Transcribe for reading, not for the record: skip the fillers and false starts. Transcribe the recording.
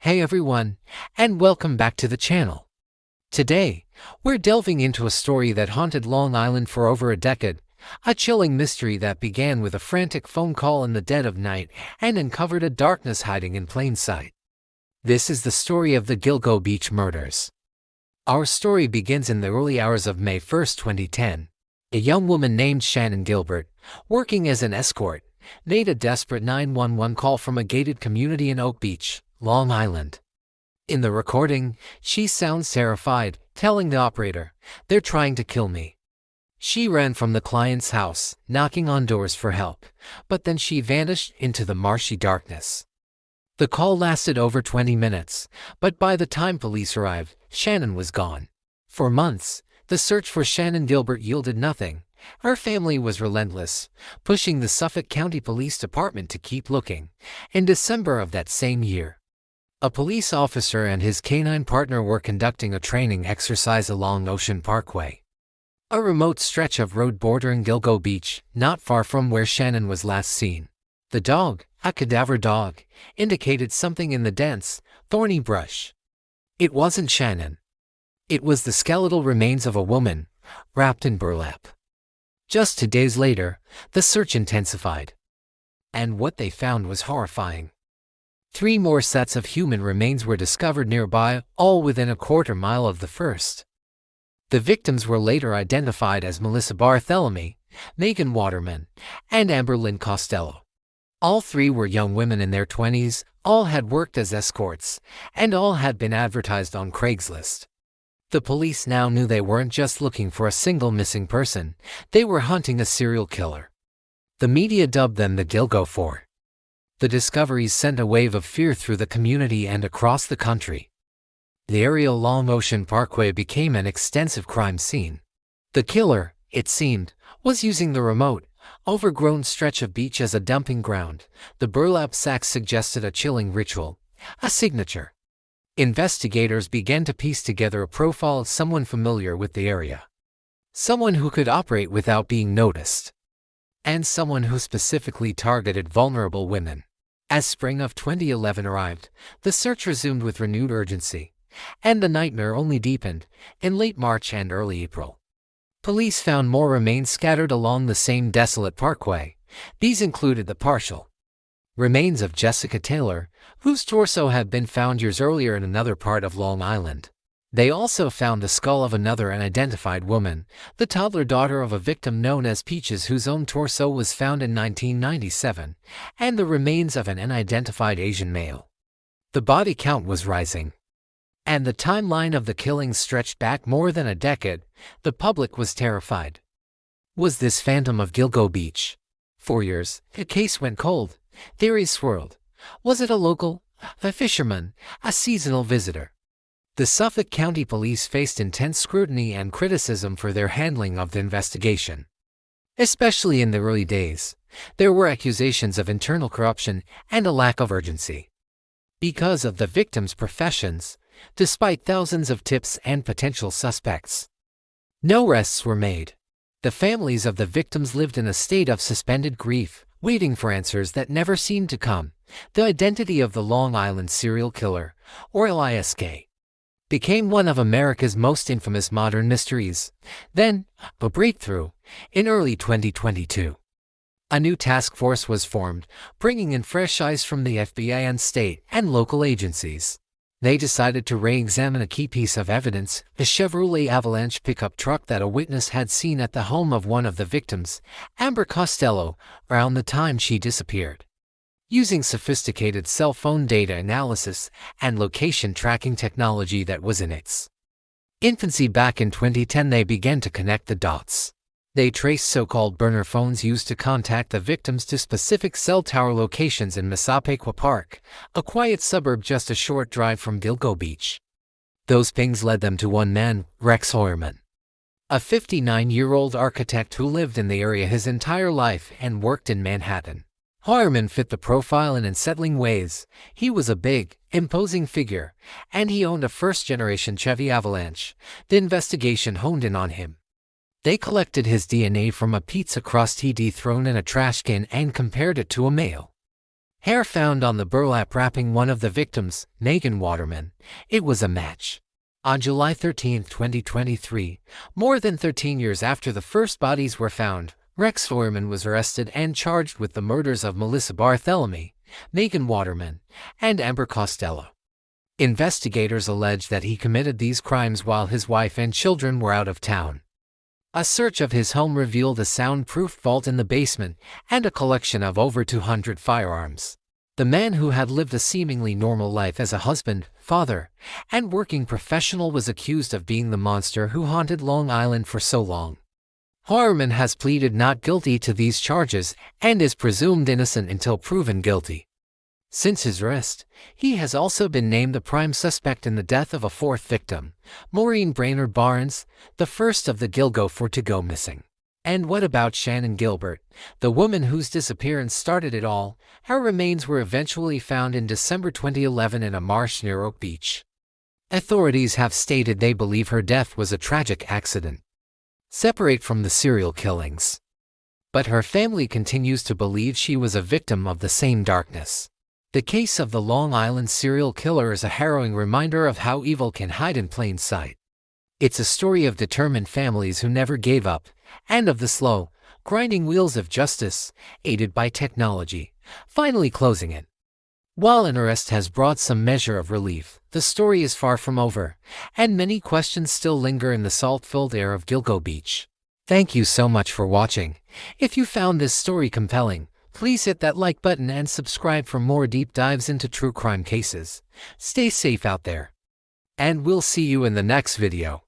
Hey everyone, and welcome back to the channel. Today, we're delving into a story that haunted Long Island for over a decade, a chilling mystery that began with a frantic phone call in the dead of night and uncovered a darkness hiding in plain sight. This is the story of the Gilgo Beach murders. Our story begins in the early hours of May 1, 2010. A young woman named Shannan Gilbert, working as an escort, made a desperate 911 call from a gated community in Oak Beach, Long Island. In the recording, she sounds terrified, telling the operator, "They're trying to kill me." She ran from the client's house, knocking on doors for help, but then she vanished into the marshy darkness. The call lasted over 20 minutes, but by the time police arrived, Shannan was gone. For months, the search for Shannan Gilbert yielded nothing. Her family was relentless, pushing the Suffolk County Police Department to keep looking. In December of that same year, a police officer and his canine partner were conducting a training exercise along Ocean Parkway, a remote stretch of road bordering Gilgo Beach, not far from where Shannan was last seen. The dog, a cadaver dog, indicated something in the dense, thorny brush. It wasn't Shannan. It was the skeletal remains of a woman, wrapped in burlap. Just 2 days later, the search intensified. And what they found was horrifying. 3 more sets of human remains were discovered nearby, all within a quarter-mile of the first. The victims were later identified as Melissa Barthelemy, Megan Waterman, and Amber Lynn Costello. All 3 were young women in their 20s, all had worked as escorts, and all had been advertised on Craigslist. The police now knew they weren't just looking for a single missing person, they were hunting a serial killer. The media dubbed them the Gilgo Four. The discoveries sent a wave of fear through the community and across the country. The area along Ocean Parkway became an extensive crime scene. The killer, it seemed, was using the remote, overgrown stretch of beach as a dumping ground. The burlap sacks suggested a chilling ritual, a signature. Investigators began to piece together a profile of someone familiar with the area. Someone who could operate without being noticed. And someone who specifically targeted vulnerable women. As spring of 2011 arrived, the search resumed with renewed urgency, and the nightmare only deepened in late March and early April. Police found more remains scattered along the same desolate parkway. These included the partial remains of Jessica Taylor, whose torso had been found years earlier in another part of Long Island. They also found the skull of another unidentified woman, the toddler daughter of a victim known as Peaches, whose own torso was found in 1997, and the remains of an unidentified Asian male. The body count was rising, and the timeline of the killings stretched back more than a decade. The public was terrified. Was this phantom of Gilgo Beach? For years, the case went cold. Theories swirled. Was it a local, a fisherman, a seasonal visitor? The Suffolk County Police faced intense scrutiny and criticism for their handling of the investigation. Especially in the early days, there were accusations of internal corruption and a lack of urgency. Because of the victims' professions, despite thousands of tips and potential suspects, no arrests were made. The families of the victims lived in a state of suspended grief, waiting for answers that never seemed to come. The identity of the Long Island serial killer, or LISK, became one of America's most infamous modern mysteries. Then, a breakthrough. In early 2022, a new task force was formed, bringing in fresh eyes from the FBI and state and local agencies. They decided to re-examine a key piece of evidence, the Chevrolet Avalanche pickup truck that a witness had seen at the home of one of the victims, Amber Costello, around the time she disappeared. Using sophisticated cell phone data analysis and location tracking technology that was in its infancy back in 2010, they began to connect the dots. They traced so-called burner phones used to contact the victims to specific cell tower locations in Massapequa Park, a quiet suburb just a short drive from Gilgo Beach. Those pings led them to one man, Rex Waterman, a 59-year-old architect who lived in the area his entire life and worked in Manhattan. Waterman fit the profile in unsettling ways. He was a big, imposing figure, and he owned a first-generation Chevy Avalanche. The investigation honed in on him. They collected his DNA from a pizza crust he'd thrown in a trash can and compared it to a male. Hair found on the burlap wrapping one of the victims, Megan Waterman. It was a match. On July 13, 2023, more than 13 years after the first bodies were found, Rex Waterman was arrested and charged with the murders of Melissa Barthelemy, Megan Waterman, and Amber Costello. Investigators allege that he committed these crimes while his wife and children were out of town. A search of his home revealed a soundproof vault in the basement and a collection of over 200 firearms. The man, who had lived a seemingly normal life as a husband, father, and working professional, was accused of being the monster who haunted Long Island for so long. Waterman has pleaded not guilty to these charges and is presumed innocent until proven guilty. Since his arrest, he has also been named the prime suspect in the death of a fourth victim, Maureen Brainard-Barnes, the first of the Gilgo Four to go missing. And what about Shannan Gilbert, the woman whose disappearance started it all? Her remains were eventually found in December 2011 in a marsh near Ocean Beach. Authorities have stated they believe her death was a tragic accident, separate from the serial killings. But her family continues to believe she was a victim of the same darkness. The case of the Long Island serial killer is a harrowing reminder of how evil can hide in plain sight. It's a story of determined families who never gave up, and of the slow, grinding wheels of justice, aided by technology, finally closing it. While an arrest has brought some measure of relief, the story is far from over, and many questions still linger in the salt-filled air of Gilgo Beach. Thank you so much for watching. If you found this story compelling, please hit that like button and subscribe for more deep dives into true crime cases. Stay safe out there, and we'll see you in the next video.